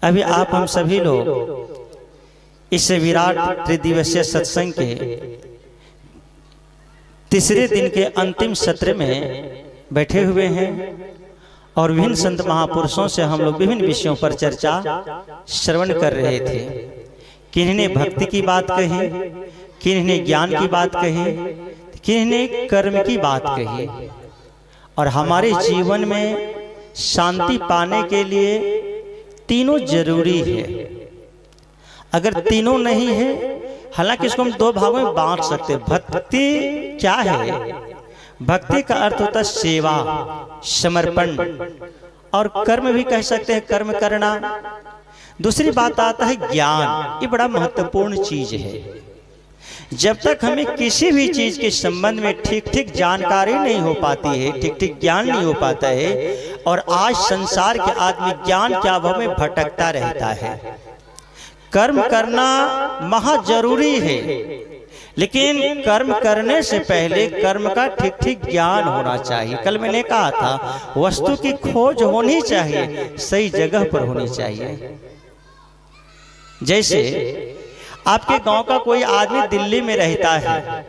अभी आप हम सभी लोग इस विराट त्रिदिवसीय सत्संग के तीसरे दिन के अंतिम सत्र में बैठे हुए हैं और विभिन्न संत महापुरुषों से हम लोग विभिन्न विषयों पर चर्चा श्रवण कर रहे थे। किन्हीं भक्ति की बात कही, किन्हीं ज्ञान की बात कही, किन्हीं कर्म की बात कही। और हमारे जीवन में शांति पाने के लिए तीनों जरूरी है। अगर तीनों नहीं है, हालांकि इसको हम दो भागों में बांट सकते हैं। भक्ति क्या है? भक्ति का अर्थ होता है सेवा, समर्पण, और कर्म भी कह सकते हैं, कर्म करना। दूसरी बात आता है ज्ञान। ये बड़ा महत्वपूर्ण चीज है। जब तक हमें किसी भी चीज के संबंध में ठीक ठीक जानकारी नहीं हो पाती है, ठीक ठीक ज्ञान नहीं हो पाता है, और आज संसार के आदमी ज्ञान के अभाव में भटकता रहता है। कर्म करना महा जरूरी है, लेकिन कर्म करने से पहले कर्म का ठीक ठीक ज्ञान होना चाहिए। कल मैंने कहा था, वस्तु की खोज होनी चाहिए, सही जगह पर होनी चाहिए। जैसे आपके गांव का कोई आदमी दिल्ली में रहता है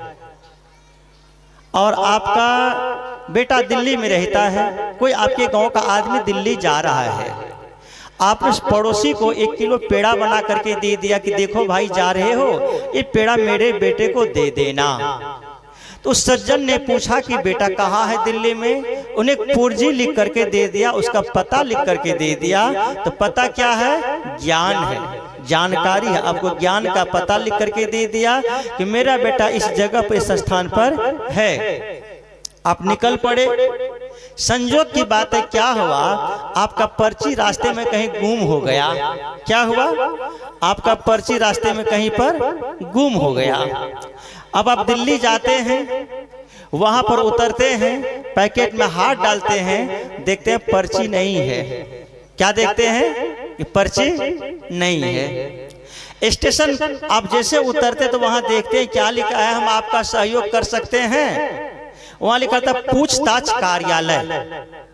और आपका बेटा दिल्ली में रहता है। कोई आपके गांव का आदमी दिल्ली जा रहा है, आपने उस पड़ोसी को 1 किलो पेड़ा बना करके दे दिया कि देखो भाई जा रहे हो, ये पेड़ा मेरे बेटे को दे देना। तो उस सज्जन ने पूछा कि बेटा कहाँ है दिल्ली में? उन्हें पूर्जी लिख करके दे दिया, उसका पता लिख करके दे दिया। तो पता क्या है? ज्ञान है, जानकारी है। आपको ज्ञान का पता लिख करके दे दिया कि मेरा बेटा इस जगह पर, इस स्थान पर है। आप निकल पड़े। संजोग की बात है, क्या हुआ? आपका पर्ची रास्ते में कहीं गुम हो गया। क्या हुआ? आपका पर्ची रास्ते में कहीं पर गुम हो गया। अब आप दिल्ली जाते हैं, वहां पर उतरते हैं, पैकेट में हाथ डालते हैं, देखते हैं पर्ची नहीं है। क्या देखते हैं? कि पर्ची नहीं है। स्टेशन आप जैसे उतरते तो वहां देखते हैं क्या लिखा है, हम आपका सहयोग कर सकते हैं। वहां लिखा था पूछताछ कार्यालय।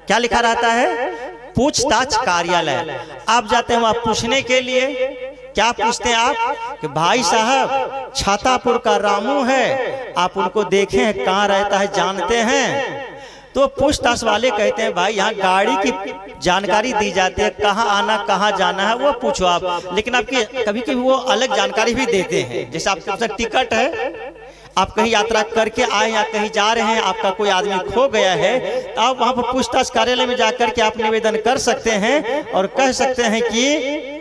क्या लिखा रहता है? पूछताछ कार्यालय। आप जाते हैं वहां पूछने के लिए। क्या पूछते हैं आप? कि भाई साहब छातापुर का रामू है, आप उनको देखे हैं, कहाँ रहता है, जानते हैं? तो पूछताछ वाले कहते हैं भाई यहाँ गाड़ी की जानकारी दी जाती है, कहाँ आना कहाँ जाना है वो पूछो आप। लेकिन आपकी कभी कभी वो अलग जानकारी भी देते हैं। जैसे आपके पास टिकट है, आप कहीं यात्रा करके आए या कहीं जा रहे हैं, आपका कोई आदमी खो गया है, तो आप वहां पर पूछताछ कार्यालय में जाकर के आप निवेदन कर सकते हैं और कह सकते हैं कि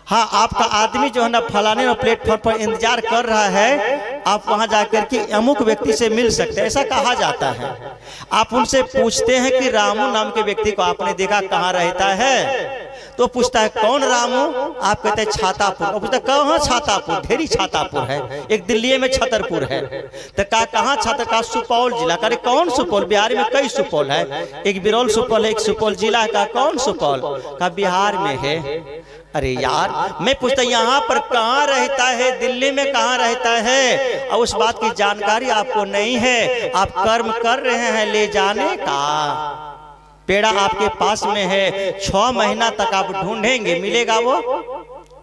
हाँ आपका आदमी जो है ना फलाने प्लेटफॉर्म पर इंतजार कर रहा है, आप वहां जाकर के अमुक व्यक्ति से मिल सकते हैं, ऐसा कहा जाता है। आप उनसे पूछते हैं कि रामू नाम के व्यक्ति को आपने देखा, कहाँ रहता है? तो पूछता है कौन रामू? आप कहते हैं छातापुर। और पूछता है कहाँ छातापुर? ढेरी छातापुर है, एक दिल्ली में छतरपुर है। तो कहाँ छतर? का सुपौल जिला। करे कौन सुपौल? बिहार में कई सुपौल है, एक बिरौल सुपौल है, एक सुपौल जिला का। कौन सुपौल? का बिहार में है। अरे यार, मैं पूछता यहाँ पर कहाँ रहता है, दिल्ली में कहाँ रहता है, और उस बात की जानकारी आपको नहीं है। आप कर्म कर रहे हैं ले जाने का। पेड़ा आपके पास में है, 6 महीना तक आप ढूंढेंगे, मिलेगा वो?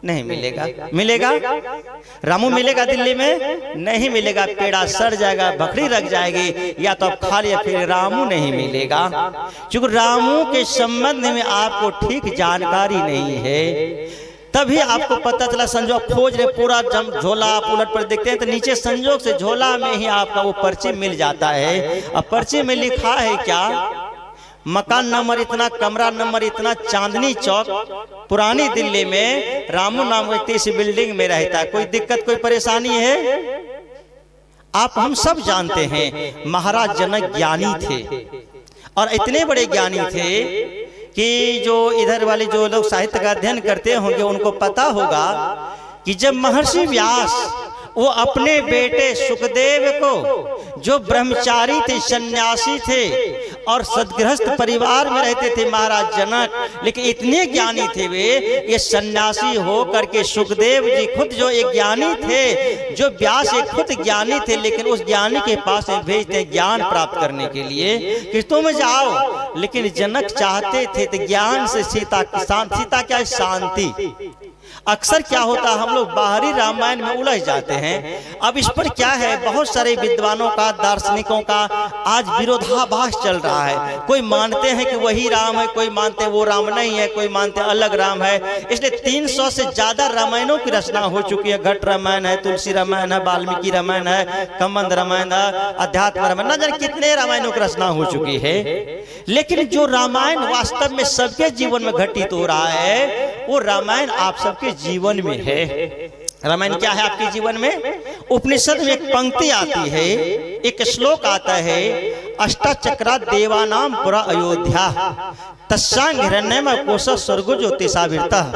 नहीं मिलेगा। मिलेगा? रामू मिलेगा दिल्ली में? नहीं मिलेगा। पेड़ा सड़ जाएगा, बकरी रख जाएगी, या तो आप खा लिया, फिर रामू नहीं मिलेगा। क्योंकि रामू के संबंध में आपको ठीक जानकारी नहीं है। तभी आपको पता चला। संजोग खोज रहे, पूरा जम झोला आप उलट पर देखते हैं तो नीचे संजोग से झोला में ही आपका वो पर्ची मिल जाता है। अब पर्ची में लिखा है क्या? मकान नंबर इतना, कमरा नंबर इतना, चांदनी चौक, पुरानी दिल्ली में रामू नाम व्यक्ति इस बिल्डिंग में रहता है। कोई दिक्कत, कोई परेशानी है? आप हम सब जानते हैं महाराज जनक ज्ञानी थे, और इतने बड़े ज्ञानी थे कि जो इधर वाले जो लोग साहित्य का अध्ययन करते होंगे उनको पता होगा कि जब महर्षि व्यास वो अपने बेटे सुखदेव को, जो ब्रह्मचारी थे, सन्यासी थे और सदगृहस्थ परिवार में रहते थे महाराज जनक, लेकिन इतने ज्ञानी थे वे, ये सन्यासी हो करके सुखदेव जी खुद जो एक ज्ञानी थे, जो व्यास एक खुद ज्ञानी थे, लेकिन उस ज्ञानी के पास भेजते ज्ञान प्राप्त करने के लिए कि तुम जाओ लेकिन जनक चाहते थे तो ज्ञान से सीता की सीता क्या है? शांति। अक्सर क्या होता है, हम लोग बाहरी रामायण में उलझ जाते हैं। अब इस पर क्या है, बहुत सारे विद्वानों का, दार्शनिकों का आज विरोधाभास चल रहा है। कोई मानते हैं कि वही राम है, कोई मानते हैं वो राम नहीं है, कोई मानते हैं अलग राम है। इसलिए 300 से ज्यादा रामायणों की रचना हो चुकी है। घट रामायण है, तुलसी रामायण है, वाल्मीकि रामायण है, कम्बंद रामायण है, अध्यात्म रामायण, न जाने कितने रामायणों की रचना हो चुकी है। लेकिन जो रामायण वास्तव में सबके जीवन में घटित हो रहा है, वो रामायण आप सबके जीवन में है। रामायण क्या है आपके जीवन में? उपनिषद में एक पंक्ति आती है, एक श्लोक आता है, अष्टाचक्रा देवानाम पुरा अयोध्या तस्यांग हिरण्यमय कोश स्वर्गो ज्योतिषाभिर्तः।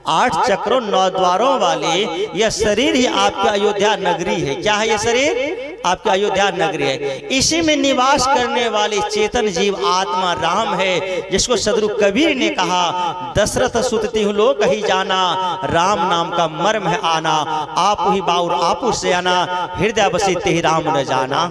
8 चक्रों 9 द्वारों वाले यह शरीर ही आपकी अयोध्या नगरी है। क्या है ये शरीर? आपकी अयोध्या नगरी है। इसी में निवास करने वाले चेतन जीव आत्मा राम है, जिसको सदगुरु कबीर ने कहा, दशरथ सुत तिहु लोक कही जाना, राम नाम का मर्म है आना, आप ही बाउर आपु से आना, हृदय बसे ते राम न जाना।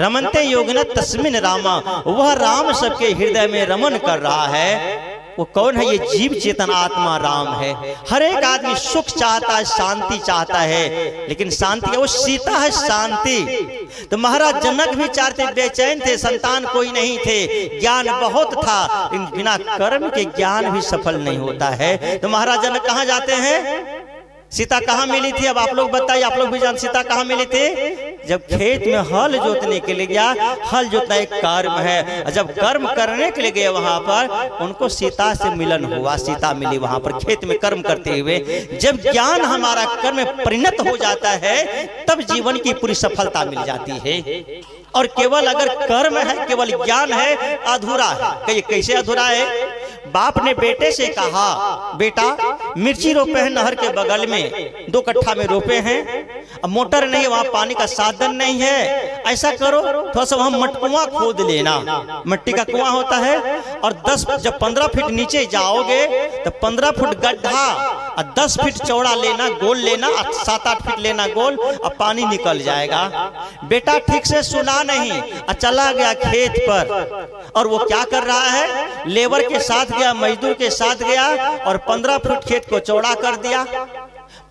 रमनते योगिन तस्मिन रामा, वह राम सबके हृदय में रमन कर रहा है। वो कौन है? ये जीव चेतन आत्मा राम है। हर एक आदमी सुख चाहता है, शांति चाहता है, लेकिन शांति वो सीता है शांति। तो महाराज जनक भी चाहते, बेचैन थे, संतान कोई नहीं थे, ज्ञान बहुत था, बिना कर्म के ज्ञान भी सफल नहीं होता है। तो महाराज जनक कहाँ जाते हैं? सीता कहाँ मिली थी? अब आप लोग बताइए, आप लोग भी जान सीता कहाँ मिली थी? जब खेत में हल जोतने के लिए गया। हल जोतना एक कर्म है। जब कर्म करने के लिए गए वहां पर, उनको सीता से मिलन हुआ, सीता मिली वहां पर खेत में कर्म करते हुए। जब ज्ञान हमारा कर्म में परिणत हो जाता है, तब जीवन की पूरी सफलता मिल जाती है। और केवल अगर कर्म है, केवल ज्ञान है, अधूरा है। कैसे अधूरा है? बाप ने बेटे से कहा, बेटा मिर्ची रोपे हैं नहर के बगल में, 2 कट्ठा में रोपे हैं, अब मोटर नहीं है, वहां पानी का साधन नहीं है, ऐसा करो थोड़ा सा वहां मटकुआं खोद लेना, मिट्टी का कुआं होता है, और 10 जब 15 फीट नीचे जाओगे तो 15 फुट गड्ढा और 10 फीट चौड़ा लेना, गोल लेना, 7-8 फीट लेना गोल, और पानी निकल जाएगा। बेटा ठीक से सुना नहीं, चला गया खेत पर। और वो क्या कर रहा है? लेबर के साथ गया, मजदूर के साथ गया, और 15 फुट खेत को चौड़ा कर दिया।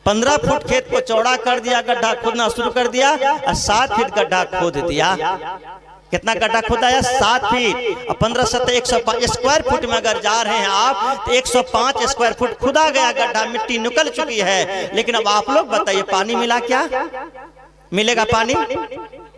15 फुट खेत को चौड़ा कर दिया, गड्ढा खोदना शुरू कर दिया, और 7 फीट गड्ढा खोद दिया। कितना गड्ढा खोदाया? 7 फीट। और 15 7 105 स्क्वायर फुट में अगर जा रहे हैं आप, तो 105 स्क्वायर फुट खुदा गया गड्ढा, मिट्टी निकल चुकी है। लेकिन अब आप लोग बताइए, पानी मिला क्या? मिलेगा पानी?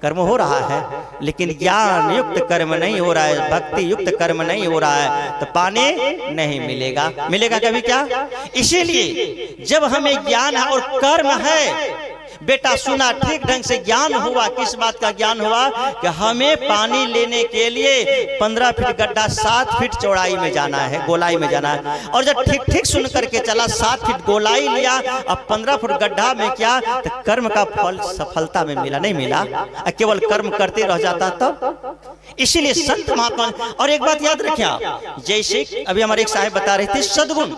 कर्म हो रहा है, लेकिन ज्ञान युक्त कर्म नहीं हो रहा है, भक्ति युक्त कर्म नहीं हो रहा है, तो पानी नहीं मिलेगा। मिलेगा कभी क्या? इसीलिए जब हमें ज्ञान है और कर्म है, बेटा सुना ठीक ढंग से, ज्ञान हुआ। किस बात का ज्ञान हुआ? कि हमें पानी लेने के लिए 15 फीट गड्ढा 7 फीट चौड़ाई में जाना है, गोलाई में जाना है। और जब ठीक ठीक सुन करके चला, 7 फीट गोलाई लिया, अब 15 फुट गड्ढा में क्या, तो कर्म का फल सफलता में मिला नहीं मिला, केवल कर्म करते रह जाता तब। इसीलिए संत महात्मा, और एक बात याद रखिए आप, जैसे अभी हमारे एक साहब बता रहे थे, सद्गुण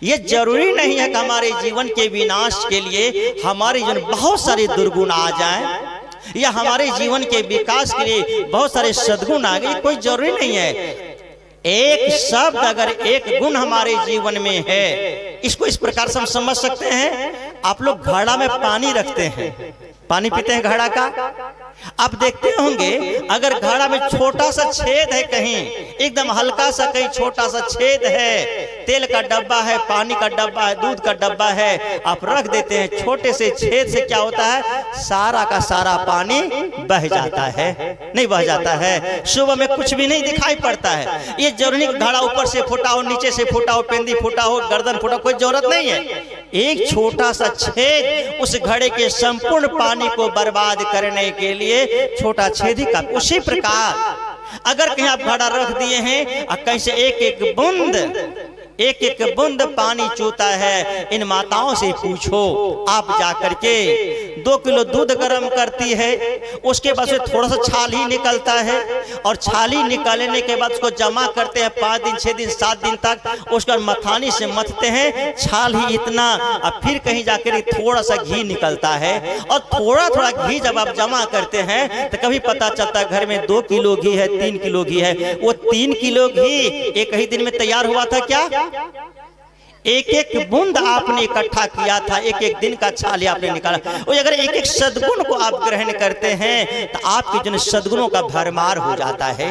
ये जरूरी नहीं है कि हमारे जीवन के विनाश के लिए हमारे जीवन बहुत सारे दुर्गुण आ जाएं, या हमारे जीवन के विकास के लिए बहुत सारे सद्गुण आ गए, कोई जरूरी नहीं है। एक शब्द अगर एक गुण हमारे जीवन में है, इसको इस प्रकार से हम समझ सकते हैं। आप लोग घड़ा में पानी रखते हैं, पानी पीते हैं घड़ा का, आप देखते होंगे अगर घड़ा में छोटा सा छेद है, कहीं एकदम हल्का सा कहीं छोटा सा छेद है, तेल का डब्बा है, पानी का डब्बा है, दूध का डब्बा है, आप रख देते हैं, छोटे से छेद से क्या होता है? सारा का सारा पानी बह जाता है, नहीं बह जाता है, सुबह में कुछ भी नहीं दिखाई पड़ता है। ये जरूरी घड़ा ऊपर से फूटा हो, नीचे से फूटा हो, पेंदी फूटा हो, गर्दन फूटा, कोई जरूरत नहीं है। एक छोटा सा छेद उस घड़े के संपूर्ण पानी को बर्बाद करने के लिए छोटा छेद ही का। उसी प्रकार अगर कहीं आप घड़ा रख दिए हैं और कहीं से एक एक बूंद एक एक बूंद पानी चूता है, इन माताओं से पूछो आप जा करके। 2 किलो दूध गर्म करती है, उसके बाद से थोड़ा सा छाल ही निकलता है, और छाली निकालने के बाद उसको जमा करते हैं 5 दिन 6 दिन 7 दिन तक, उसका मथानी से मथते हैं, छाल ही इतना, अब फिर कहीं जाकर थोड़ा सा घी निकलता है, और थोड़ा थोड़ा घी जब आप जमा करते हैं तो कभी पता चलता है घर में 2 किलो घी है, 3 किलो घी है। वो 3 किलो घी एक ही दिन में तैयार हुआ था क्या? एक एक बूंद आपने इकट्ठा किया था, एक एक दिन का छाल आपने निकाला। और अगर एक एक सद्गुण को आप ग्रहण करते हैं तो आपके जो सद्गुणों का भरमार हो जाता है।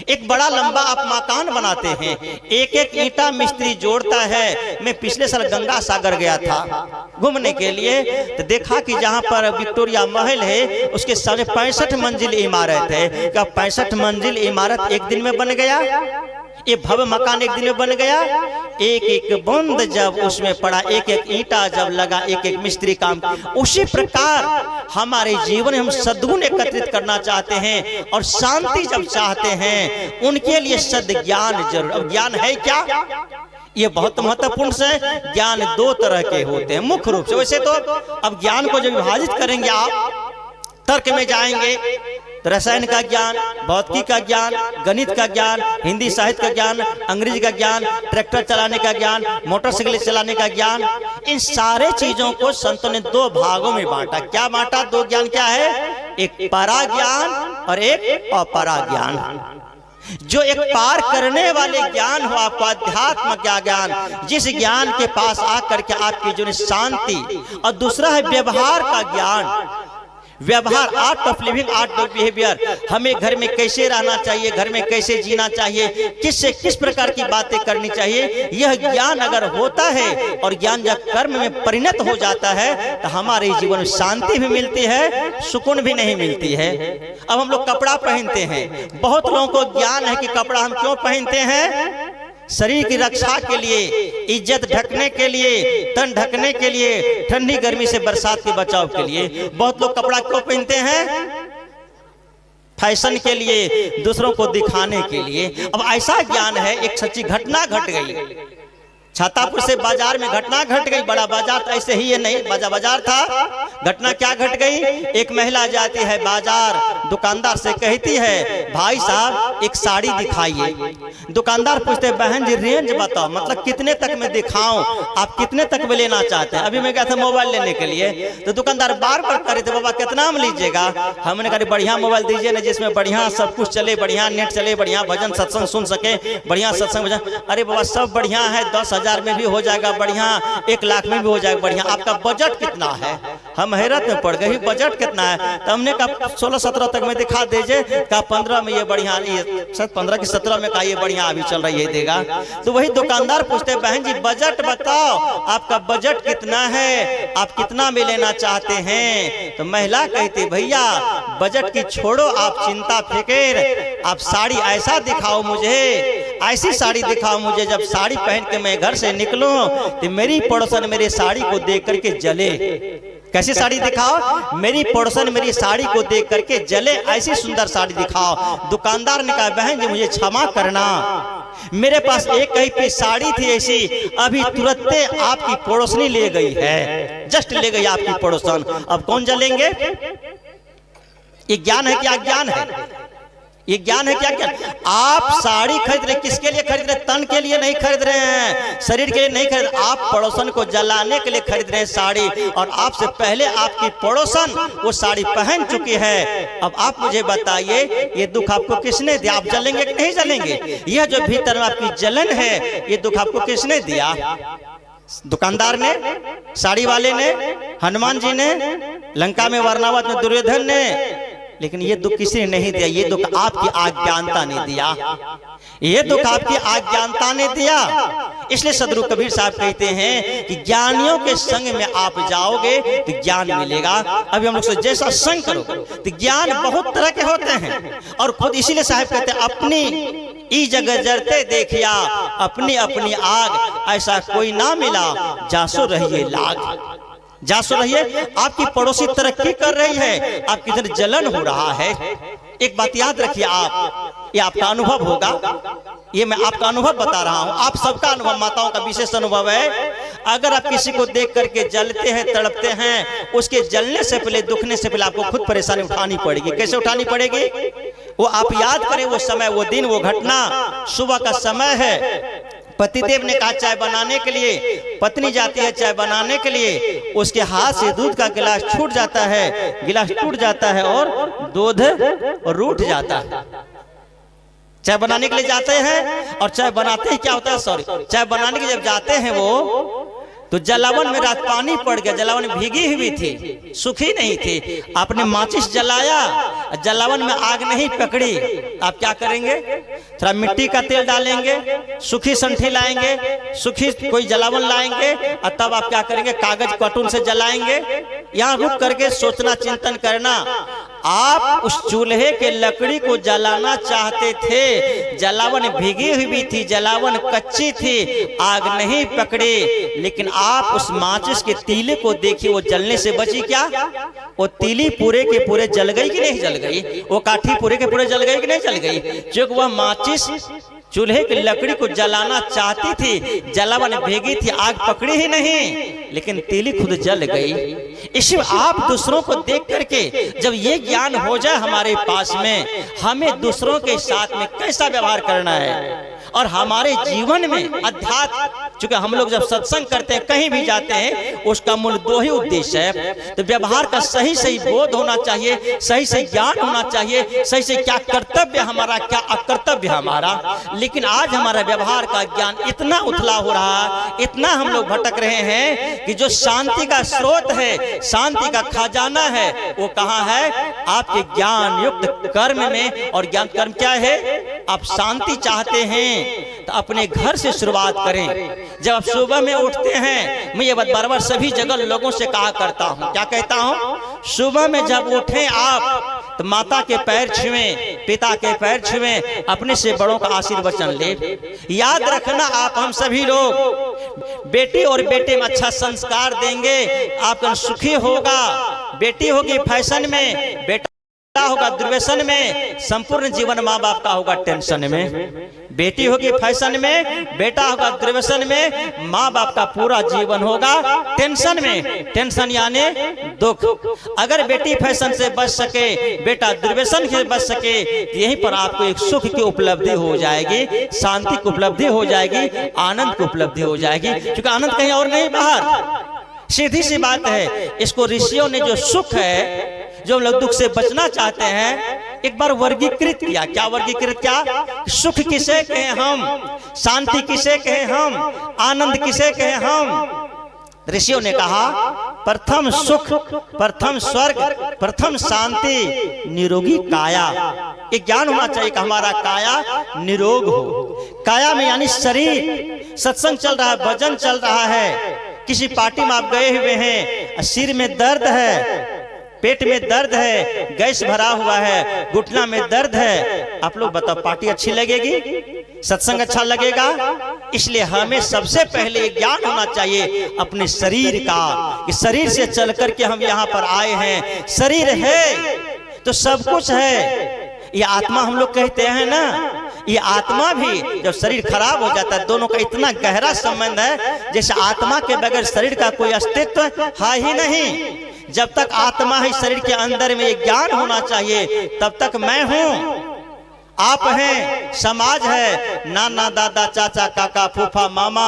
एक बड़ा लंबा आप मकान बनाते हैं, एक एक ईंटा मिस्त्री जोड़ता है। मैं पिछले साल गंगा सागर गया था घूमने के लिए, तो देखा कि जहां पर विक्टोरिया महल है उसके सामने 65 मंजिल इमारत है। क्या 65 मंजिल इमारत एक दिन में बन गया? ये भव्य मकान एक दिन में बन गया? एक एक बूंद जब उसमें पड़ा, एक एक ईंटा जब लगा, एक एक मिस्त्री काम। उसी प्रकार हमारे जीवन में हम सद्गुण एकत्रित करना चाहते हैं और शांति जब चाहते हैं, उनके लिए सद्ज्ञान जरूर। अब ज्ञान है क्या? ये बहुत महत्वपूर्ण है। ज्ञान 2 तरह के होते हैं मुख्य रूप से। वैसे तो अब ज्ञान को जब विभाजित करेंगे आप, तर्क में जाएंगे तो रसायन का ज्ञान, भौतिकी का ज्ञान, गणित का ज्ञान, हिंदी साहित्य का ज्ञान, अंग्रेजी का ज्ञान, ट्रैक्टर चलाने का ज्ञान, मोटरसाइकिल चलाने का ज्ञान, इन सारे चीजों को संतों ने 2 भागों में बांटा। क्या बांटा? 2 ज्ञान क्या है? एक परा ज्ञान और एक अपरा ज्ञान। जो एक पार करने वाले ज्ञान हो, आपको अध्यात्म का ज्ञान, जिस ज्ञान के पास आकर के आपकी जो शांति, और दूसरा है व्यवहार का ज्ञान। व्यवहार, art of living, art of behaviour. हमें घर में कैसे रहना चाहिए, घर में कैसे जीना चाहिए, किससे किस प्रकार की बातें करनी चाहिए, यह ज्ञान अगर होता है और ज्ञान जब कर्म में परिणत हो जाता है तो हमारे जीवन में शांति भी मिलती है, सुकून भी नहीं मिलती है। अब हम लोग कपड़ा पहनते हैं, बहुत लोगों को ज्ञान है कि कपड़ा हम क्यों पहनते हैं? शरीर की रक्षा के लिए, इज्जत ढकने के लिए, तन ढकने के लिए, ठंडी गर्मी से बरसात के बचाव के लिए। बहुत लोग कपड़ा क्यों पहनते हैं? फैशन के लिए, दूसरों को दिखाने के लिए। अब ऐसा ज्ञान है, एक सच्ची घटना घट गई छातापुर से बाजार में, घटना घट गई। बड़ा बाजार तो ऐसे ही है नहीं, बाजार था। घटना क्या घट गई? एक महिला जाती है बाजार, दुकानदार से कहती है भाई साहब एक साड़ी दिखाइए। दुकानदार पूछते बहन जी रेंज बताओ, मतलब कितने तक मैं दिखाऊं, आप कितने तक में लेना चाहते हैं? अभी मैं गया था मोबाइल लेने के लिए, तो दुकानदार बार बार कह रहे थे बाबा कितना में लीजिएगा? हमने कहा बढ़िया मोबाइल दीजिए ना, जिसमें बढ़िया सब कुछ चले, बढ़िया नेट चले, बढ़िया भजन सत्संग सुन सके, बढ़िया सत्संग भजन। अरे बाबा सब बढ़िया है, 10,000 में भी हो जाएगा बढ़िया, 1 लाख में भी हो जाएगा बढ़िया। आपका बजट कितना है? हम हैरत में पड़ गए, बजट कितना है? तो हमने कहा 16-17 तक में दिखा दीजिए। कहा 15 में ये बढ़िया, ये 15 की 17 में कहा ये बढ़िया अभी चल रही है, देगा। तो वही दुकानदार पूछते बहन जी बजट बताओ, आपका बजट कितना है, आप कितना में लेना चाहते हैं? तो महिला कहती भैया बजट की छोड़ो आप चिंता फिक्र, आप साड़ी ऐसा दिखाओ मुझे, ऐसी साड़ी दिखाओ मुझे, जब साड़ी पहन के मैं घर से निकलूं तो मेरी पड़ोसन मेरे साड़ी को देख करके जले। कैसी साड़ी दिखाओ? मेरी पड़ोसन मेरी साड़ी को देख करके जले, ऐसी सुंदर साड़ी दिखाओ। दुकानदार ने कहा बहन जी मुझे क्षमा करना, मेरे पास एक ही पीस साड़ी थी ऐसी, अभी तुरंत आपकी पड़ोसनी ले गई है, जस्ट ले गई आपकी पड़ोसन। अब कौन जलेंगे? ये ज्ञान है क्या? ज्ञान है। ये ज्ञान है क्या? क्या आप साड़ी खरीद रहे, किसके लिए खरीद रहे? तन के लिए नहीं खरीद रहे हैं, शरीर के लिए नहीं खरीद, आप पड़ोसन को जलाने के लिए खरीद रहे हैं साड़ी। और आपसे पहले आपकी पड़ोसन वो साड़ी पहन चुकी है। अब आप मुझे बताइए ये दुख आपको किसने दिया? आप जलेंगे कि नहीं जलेंगे? यह जो भीतर में आपकी जलन है, ये दुख आपको किसने दिया? दुकानदार ने, साड़ी वाले ने, हनुमान जी ने, लंका में वर्णावत में दुर्योधन ने, लेकिन ये दुख किसी ने नहीं दिया। ये दुख आपकी अज्ञानता ने दिया, ये दुख आपकी अज्ञानता ने दिया। इसलिए सदगुरु कबीर साहब कहते हैं कि ज्ञानियों के संग में आप जाओगे तो ज्ञान मिलेगा। अभी हम लोग से जैसा संग करोगे तो ज्ञान बहुत तरह के होते हैं। और खुद इसीलिए साहब कहते हैं अपनी ई जगह जरते देखिया, अपनी अपनी आग, ऐसा कोई ना मिला जासो रहिए लाग। जा सो रहिए, आपकी पड़ोसी तरक्की कर रही है, आपकी इधर जलन हो रहा है। एक बात याद रखिए आप, ये आपका अनुभव होगा, ये मैं आपका अनुभव बता रहा हूं, आप सबका अनुभव, माताओं का विशेष अनुभव है। अगर आप किसी को देख करके जलते हैं, तड़पते हैं, उसके जलने से पहले, दुखने से पहले आपको खुद परेशानी उठानी पड़ेगी। कैसे उठानी पड़ेगी? वो आप याद करें, वो समय, वो दिन, वो घटना, सुबह का समय है, पतिदेव ने कहा चाय बनाने के लिए, पत्नी जाती है चाय बनाने के लिए, उसके हाथ से दूध का गिलास छूट जाता है, गिलास टूट जाता है और दूध रूठ जाता है। चाय बनाने के लिए जाते हैं और चाय बनाते ही क्या होता है, सॉरी, चाय बनाने के जब जाते हैं वो, तो जलावन में रात पानी पड़ गया, जलावन भीगी हुई थी, सूखी नहीं थी। आपने माचिस जलाया, जलावन में आग नहीं पकड़ी, आप क्या करेंगे? थोड़ा मिट्टी का तेल डालेंगे, सूखी संठी लाएंगे, सूखी कोई जलावन लाएंगे, और तब आप क्या करेंगे? कागज कार्टून से जलाएंगे। यहाँ रुक करके सोचना, चिंतन करना, आप उस चूल्हे के लकड़ी को जलाना चाहते थे, जलावन भीगी हुई थी, जलावन कच्ची थी, आग नहीं पकड़ी, लेकिन आप उस माचिस के तीले को देखिए, वो जलने से बची क्या? वो तीली पूरे के पूरे जल गई कि नहीं जल गई? वो काठी पूरे के पूरे जल गई कि नहीं जल गई? क्योंकि वह माचिस चूल्हे की लकड़ी को जलाना चाहती थी, जलावन भीगी थी, आग पकड़ी ही नहीं, लेकिन तीली खुद जल गई। इसी आप दूसरों को देख करके जब ये ज्ञान हो जाए हमारे पास में, हमें दूसरों के साथ में कैसा व्यवहार करना है, और हमारे जीवन में अध्यात्म, चूंकि हम लोग जब सत्संग करते हैं, कहीं भी जाते हैं, उसका मूल दो ही उद्देश्य है। तो व्यवहार का सही सही बोध होना चाहिए, सही सही ज्ञान होना चाहिए, सही से क्या कर्तव्य हमारा, क्या अकर्तव्य हमारा। लेकिन आज हमारा व्यवहार का ज्ञान इतना उथला हो रहा, इतना हम लोग भटक रहे हैं कि जो शांति का स्रोत है, शांति का खजाना है, वो कहाँ है? आपके ज्ञान युक्त कर्म में। और ज्ञान कर्म क्या है? आप शांति चाहते हैं तो अपने घर से शुरुआत करें। जब आप सुबह में उठते हैं, मैं ये बात बार बार सभी जगह लोगों से कहा करता हूँ, क्या कहता हूँ? सुबह में जब उठें आप तो माता के पैर छुएं, पिता के पैर छुएं, अपने से बड़ों का आशीर्वचन ले। याद रखना, आप हम सभी लोग बेटी और बेटे में अच्छा संस्कार देंगे, आपका सुखी होगा। बेटी होगी फैशन में, बेटा होगा दुर्व्यसन में, संपूर्ण जीवन माँ बाप का होगा टेंशन में। बेटी होगी फैशन में, बेटा होगा दुर्व्यसन में, माँ बाप का पूरा जीवन होगा टेंशन में। टेंशन यानी दुख। अगर बेटी फैशन से बच सके, बेटा दुर्व्यसन से बच सके, तो यहीं पर आपको एक सुख की उपलब्धि हो जाएगी, शांति की उपलब्धि हो जाएगी, आनंद की उपलब्धि हो जाएगी, क्योंकि आनंद कहीं और नहीं बाहर। सीधी सी बात है। इसको ऋषियों ने जो सुख है, जो हम लोग दुख से बचना चाहते हैं, एक बार वर्गीकृत किया। क्या वर्गीकृत किया? सुख किसे कहें हम, शांति किसे कहें हम, आनंद किसे कहें हम। ऋषियों ने कहा प्रथम सुख, प्रथम स्वर्ग, प्रथम शांति, निरोगी काया। एक ज्ञान होना चाहिए कि हमारा काया निरोग हो। काया में यानी शरीर। सत्संग चल रहा है, भजन चल रहा है, किसी पार्टी में आप गए हुए हैं, सिर में दर्द है, पेट में दर्द है, गैस भरा हुआ है, घुटना में दर्द है, आप लोग बताओ पार्टी अच्छी लगेगी? सत्संग अच्छा लगेगा? इसलिए हमें सबसे पहले ज्ञान होना चाहिए अपने शरीर का, कि शरीर से चल करके हम यहाँ पर आए हैं। शरीर है तो सब कुछ है। ये आत्मा हम लोग कहते हैं ना, ये आत्मा भी जब शरीर खराब हो जाता है, दोनों का इतना गहरा संबंध है, जैसे आत्मा के बगैर शरीर का कोई अस्तित्व है ही नहीं। जब तक आत्मा है शरीर के अंदर में, ये ज्ञान होना चाहिए, तब तक मैं हूं, आप हैं, समाज है, नाना दादा चाचा काका फूफा मामा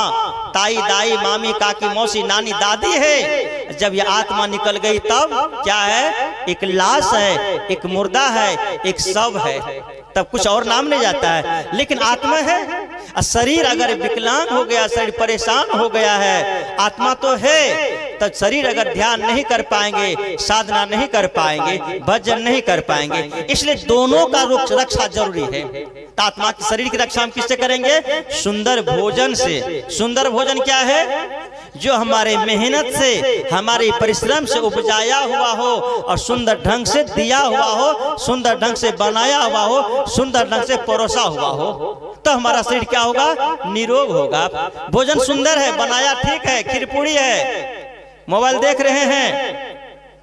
ताई दाई मामी काकी मौसी नानी दादी है। जब ये आत्मा निकल गई तब क्या है? एक लाश है, एक मुर्दा है, एक शव है, तब कुछ और नाम नहीं जाता है, लेकिन आत्मा है। शरीर अगर विकलांग हो गया, शरीर परेशान हो गया है, आत्मा तो है, तब शरीर अगर ध्यान नहीं कर पाएंगे, साधना नहीं कर पाएंगे, भजन नहीं कर पाएंगे। इसलिए दोनों का रक्षा जरूरी है। तो आत्मा की, शरीर की रक्षा हम किससे करेंगे? सुंदर भोजन से। सुंदर भोजन क्या है? जो हमारे मेहनत से, हमारे परिश्रम से उपजाया हुआ हो और सुंदर ढंग से दिया हुआ हो, सुंदर ढंग से बनाया हुआ हो, सुंदर ढंग से परोसा हुआ हो, तो हमारा शरीर क्या होगा? निरोग होगा। भोजन सुंदर है, बनाया ठीक है, खीर पूरी है, मोबाइल देख रहे हैं,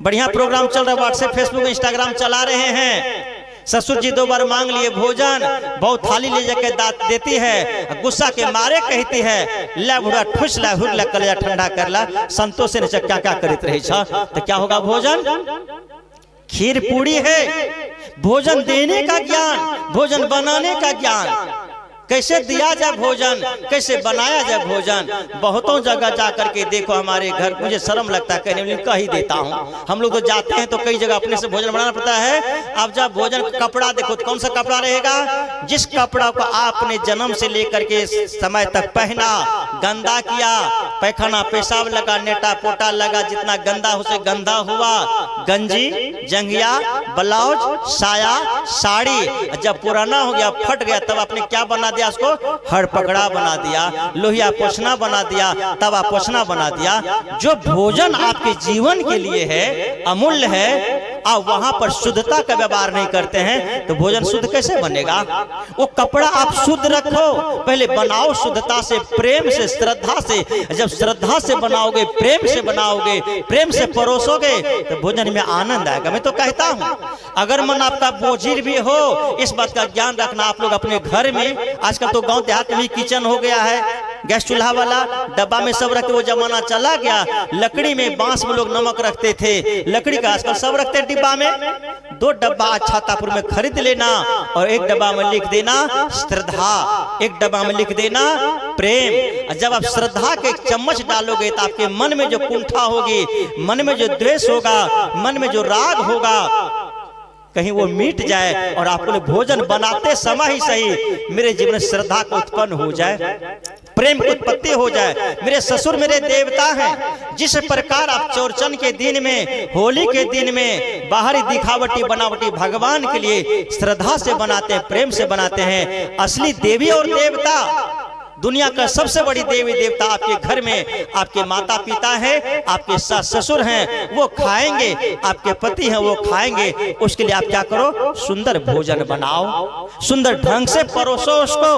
बढ़िया प्रोग्राम चल रहा है, व्हाट्सएप फेसबुक इंस्टाग्राम चला रहे हैं। ससुर जी 2 बार मांग लिए भोजन, बहुत थाली ले जाके दांत देती है, गुस्सा के मारे कहती है ला बुढ़ा ठुस ला हुर ला कलेजा ठंडा कर ला, संतोष से न क्या क्या करते रही छा। तो क्या होगा भोजन? खीर पूरी है। भोजन देने का ज्ञान, भोजन बनाने का ज्ञान, कैसे दिया जाए भोजन, कैसे बनाया जाए भोजन। बहुतों जगह जा करके देखो, हमारे घर मुझे शर्म लगता है कहने में, कह ही देता हूँ। हम लोग तो जाते हैं तो कई जगह अपने से भोजन बनाना पड़ता है। अब जब भोजन कपड़ा देखो तो कौन सा कपड़ा रहेगा? जिस कपड़ा को आपने जन्म से लेकर के समय तक पहना, गंदा किया, पैखाना पेशाब लगा, नेटा पोटा लगा, जितना गंदा उसे गंदा हुआ, गंजी जंघिया ब्लाउज साया साड़ी, जब पुराना हो गया फट गया तब आपने क्या बना दिया? उसको हड़ पकड़ा बना दिया, लोहिया पोछना बना दिया, तवा पोछना बना दिया। जो भोजन आपके जीवन के लिए है, अमूल्य है, आप वहां पर शुद्धता का व्यवहार नहीं करते हैं तो भोजन शुद्ध कैसे बनेगा? वो कपड़ा आप शुद्ध रखो, पहले बनाओ शुद्धता से, प्रेम से, श्रद्धा से। जब श्रद्धा से बनाओगे, प्रेम से बनाओगे, प्रेम से परोसोगे तो भोजन में आनंद आएगा। मैं तो कहता हूं, अगर मन आपका बोझिल भी हो, इस बात का ज्ञान रखना, आप लोग अपने घर में, आजकल तो गांव देहात में किचन हो गया है, गैस चूल्हा वाला डब्बा में सब रखते, वो जमाना चला गया। लकड़ी में, बांस में लोग नमक रखते थे, लकड़ी का आजकल सब रखते डिब्बा में। 2 डब्बा छातापुर में खरीद लेना और 1 डब्बा में लिख देना श्रद्धा, 1 डब्बा में लिख देना प्रेम। जब आप श्रद्धा के 1 चम्मच डालोगे तो आपके मन में जो कुंठा होगी, मन में जो द्वेष होगा, मन में जो राग होगा, कहीं वो मिट जाए और आपको भोजन बनाते समय ही सही मेरे जीवन में श्रद्धा को उत्पन्न हो जाए, प्रेम की उत्पत्ति हो जाए। मेरे ससुर मेरे देवता हैं। जिस प्रकार आप चौरचन के दिन में, होली के दिन में बाहरी दिखावटी बनावटी भगवान के लिए श्रद्धा से बनाते हैं, प्रेम से बनाते हैं, असली देवी और देवता, दुनिया का सबसे बड़ी देवी देवता आपके घर में आपके माता पिता हैं, आपके सास ससुर हैं, वो खाएंगे, आपके पति हैं वो खाएंगे। उसके लिए आप क्या करो? सुंदर भोजन बनाओ, सुंदर ढंग से परोसो उसको।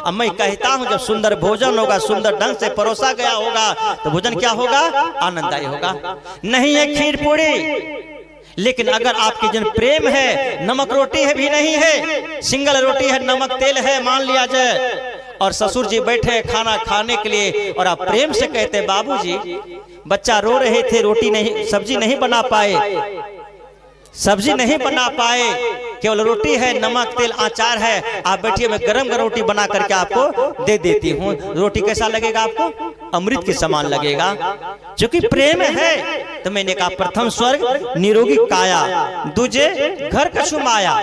अब मैं कहता हूं, जब सुंदर भोजन होगा, सुंदर ढंग से परोसा गया होगा तो भोजन क्या होगा? आनंददायी होगा। नहीं है खीर पूरी, लेकिन अगर आपके जन प्रेम है, नमक रोटी है भी नहीं है, सिंगल रोटी है, नमक तेल है, मान लिया जाए, और ससुर जी बैठे खाना खाने के लिए और आप प्रेम से कहते बाबूजी, बच्चा रो रहे थे, रोटी नहीं, सब्जी नहीं बना पाए, सब्जी नहीं बना पाए, केवल रोटी है, नमक तेल अचार है, आप बैठिए, मैं गरम गरम रोटी बना करके आपको दे देती हूँ। रोटी कैसा लगेगा आपको? अमृत के समान लगेगा, क्योंकि प्रेम है। तो मैंने कहा, प्रथम स्वर्ग निरोगी काया, दूजे घर कछु माया।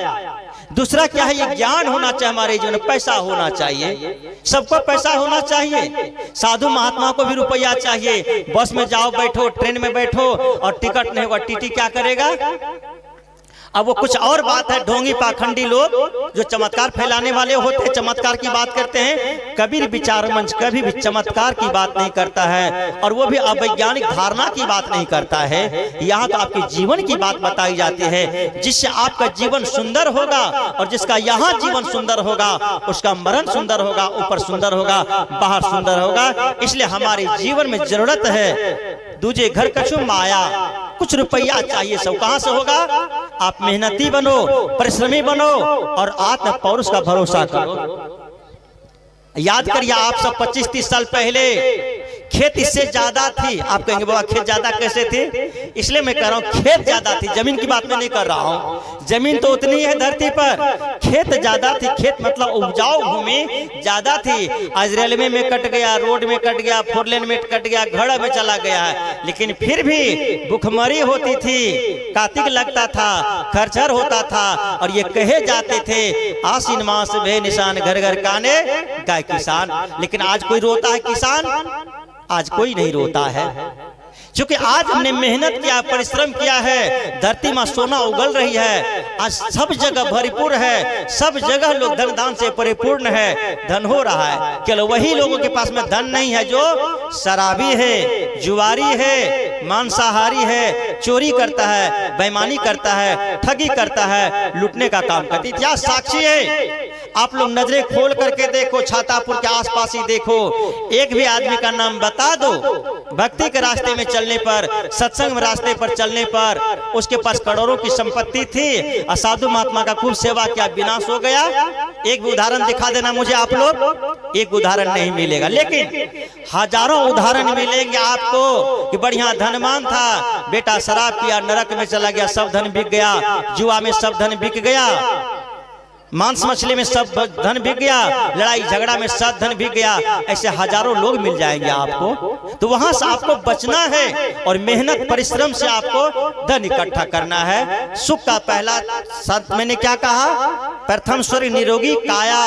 दूसरा क्या है? ये ज्ञान होना चाहिए हमारे जीवन में, पैसा होना चाहिए, सबको पैसा होना चाहिए। साधु महात्मा को भी रुपया चाहिए। बस में जाओ, बैठो, ट्रेन में बैठो और टिकट नहीं होगा, टीटी क्या करेगा? अब वो कुछ और बात है। ढोंगी पाखंडी लोग जो चमत्कार फैलाने वाले होते हैं, चमत्कार की बात करते हैं। कबीर विचार मंच कभी भी चमत्कार की बात नहीं करता है, और वो भी अवैज्ञानिक धारणा की बात नहीं करता है। यहाँ तो आपके जीवन की बात बताई जाती है, जिससे आपका जीवन सुंदर होगा, और जिसका यहाँ जीवन सुंदर होगा उसका मरण सुंदर होगा, ऊपर सुंदर होगा, बाहर सुंदर होगा। इसलिए हमारे जीवन में जरूरत है दूजे घर कछु माया, कुछ रुपया चाहिए। सब कहाँ से होगा? आप मेहनती बनो, परिश्रमी बनो और आत्म पौरुष का भरोसा करो। याद करिए, आप सब 25-30 साल पहले खेत इससे ज्यादा थी। आप कहेंगे बाबा खेत ज्यादा कैसे थी? इसलिए मैं कह रहा हूँ खेत ज्यादा थी, जमीन की बात मैं नहीं कर रहा हूँ। जमीन तो उतनी है धरती पर, खेत ज्यादा थी। खेत मतलब उपजाऊ भूमि ज्यादा थी। आज रेलवे में कट गया, रोड में कट गया, 4 लेन में कट गया, घड़ा में चला गया है, लेकिन फिर भी भूखमरी होती थी, कार्तिक लगता था, खर्चर होता था, और ये कहे जाते थे आसीन मास भे निशान, घर घर काने गाय किसान। लेकिन आज कोई रोता है किसान? आज कोई नहीं रोता है, क्योंकि आज हमने मेहनत किया, परिश्रम किया है, धरती में सोना उगल रही है। आज सब जगह भरपूर है, सब जगह लोग धन दान से परिपूर्ण है, धन हो रहा है। केवल वही लोगों के पास में धन नहीं है जो शराबी है, जुआरी है, मांसाहारी है, चोरी करता है, बेईमानी करता है, ठगी करता है, लूटने का काम करती। इतिहास साक्षी है। आप लोग नजरें खोल करके देखो, छातापुर के आसपास ही देखो, एक भी आदमी का नाम बता दो भक्ति के रास्ते में चलने पर, सत्संग रास्ते पर चलने पर उसके पास करोड़ों की संपत्ति थी, असाधु महात्मा का खूब सेवा किया, विनाश हो गया। एक भी उदाहरण दिखा देना मुझे आप लोग, एक उदाहरण नहीं मिलेगा, लेकिन हजारों उदाहरण मिलेंगे आपको कि बढ़िया धनवान था, बेटा शराब पिया, नरक में चला गया, सब धन बिक गया, जुआ में सब धन बिक गया, मांस मछली में सब धन बिक गया, लड़ाई झगड़ा में सब धन बिक गया। ऐसे हजारों लोग मिल जाएंगे आपको। तो वहां से आपको बचना है और मेहनत परिश्रम से आपको धन इकट्ठा करना है। सुख का पहला संत मैंने क्या कहा, प्रथम शरीर निरोगी काया,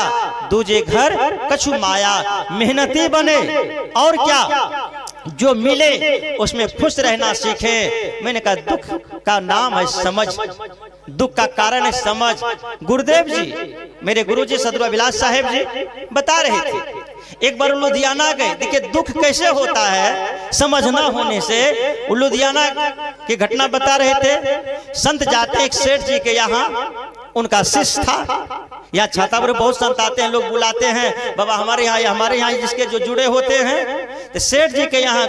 दूजे घर कछु माया, मेहनती बने और क्या, जो मिले उसमें खुश रहना सीखे। मैंने कहा दुख का नाम है समझ, दुख का कारण है समझ। गुरुदेव जी, मेरे गुरुजी सदगुरु अभिलाष साहेब जी बता रहे थे, एक बार लुधियाना गए, देखिए दुख कैसे होता है समझ न होने से। लुधियाना की घटना बता रहे थे, संत जाते एक सेठ जी के यहाँ, उनका शिष्य था, यहाँ छातापुर बहुत संत आते हैं, लोग बुलाते हैं बाबा हमारे यहाँ जिसके जो जुड़े होते हैं। तो सेठ जी के यहाँ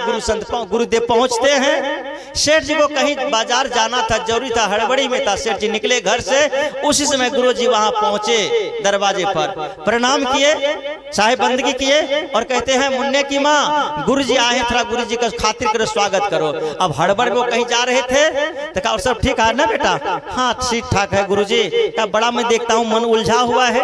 गुरुदेव पहुँचते हैं। सेठ जी को कहीं बाजार जाना था, जरूरी था, हड़बड़ी में था, सेठ जी निकले घर से, उसी समय गुरु जी वहाँ पहुँचे, दरवाजे पर प्रणाम किए, साहेब बंदगी किए और कहते हैं मुन्ने की माँ गुरु जी आए, थोड़ा गुरु जी का खातिर करो, स्वागत करो। अब हड़बड़ में वो कहीं जा रहे थे, तो कहा और सब ठीक है ना बेटा? हाँ ठीक ठाक है गुरु जी। क्या बड़ा मैं देखता हूँ मन उलझा हुआ है,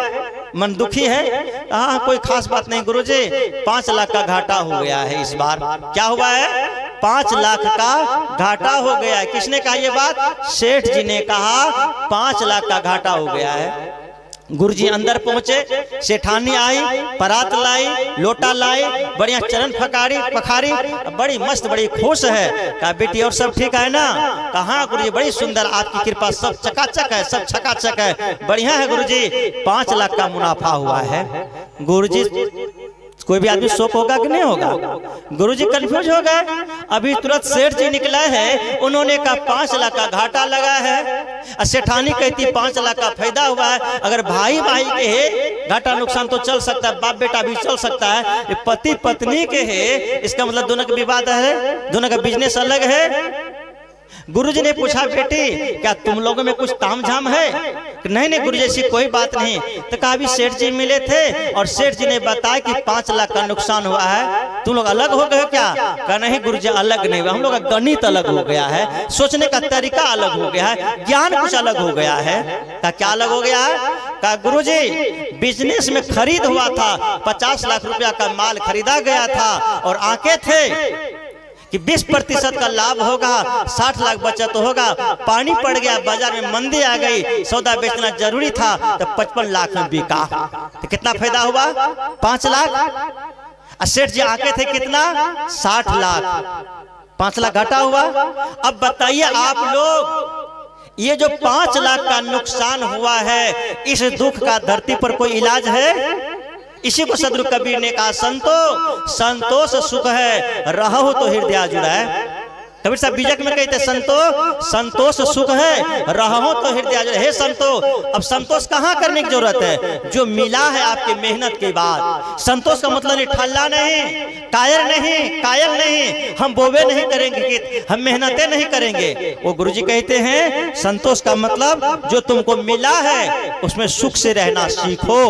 मन दुखी है? हाँ कोई खास बात नहीं गुरुजी, 5 लाख का घाटा हो गया है इस बार। क्या हुआ है? 5 लाख का घाटा हो गया है। किसने कहा ये बात? सेठ जी ने कहा 5 लाख का घाटा हो गया है। गुरुजी अंदर पहुंचे, सेठानी आई, परात लाई, लोटा लाई, बढ़िया चरण पखारी, बड़ी मस्त, बड़ी खुश है। कहा बेटी और सब ठीक है ना? कहा गुरुजी बड़ी सुंदर, आपकी कृपा, सब चकाचक है, सब चकाचक है, बढ़िया है गुरुजी। 5 लाख का मुनाफा हुआ है। गुरुजी कोई भी आदमी शोक होगा कि नहीं होगा? गुरुजी कंफ्यूज हो गए। अभी तुरंत सेठ जी निकला है, उन्होंने कहा 5 लाख का घाटा लगा है। सेठानी कहती 5 लाख का फायदा हुआ है। अगर भाई भाई के है घाटा नुकसान तो चल सकता है, बाप बेटा भी चल सकता है, पति पत्नी के है इसका मतलब दोनों का विवाद है, दोनों का बिजनेस अलग है। गुरुजी ने पूछा बेटी क्या तुम लोगों में कुछ तामझाम है? नहीं नहीं गुरुजी ऐसी कोई बात नहीं। तो कहा अभी सेठ जी मिले थे और सेठ जी ने बताया कि 5 लाख का नुकसान हुआ है, तुम लोग अलग हो गए क्या? कहा नहीं गुरुजी अलग नहीं हुआ, हम लोग का गणित अलग हो गया है, सोचने का तरीका अलग हो गया है, ज्ञान कुछ अलग हो गया है। कहा क्या अलग हो गया है? कहा गुरुजी बिजनेस में खरीद हुआ था, 50 लाख रुपया का माल खरीदा गया था और आंखें थे कि 20% का लाभ होगा, 60 लाख बचत होगा। पानी पड़ गया, बाजार में मंदी आ गई, सौदा बेचना जरूरी था तो 55 लाख में बिका। तो कितना फायदा हुआ? 5 लाख। सेठ जी आके थे कितना? 60 लाख। 5 लाख घाटा हुआ। अब बताइए आप लोग, ये जो 5 लाख का नुकसान हुआ है, इस दुख का धरती पर कोई इलाज है? इसी को सदगुरु कबीर ने कहा संतोष सुख है, रहो तो हृदय जुड़ा है। कबीर साहब बीजक में कहते संतोष सुख है, रहो तो हृदय जुड़ा। हे संतो, अब संतोष कहाँ करने की जरूरत है? जो मिला है आपके मेहनत के बाद। संतोष का मतलब नहीं ठल्ला नहीं, कायल नहीं, हम बोबे नहीं करेंगे, हम मेहनतें नहीं करेंगे। वो गुरुजी कहते हैं संतोष का मतलब जो तुमको मिला है उसमें सुख से रहना सीखो।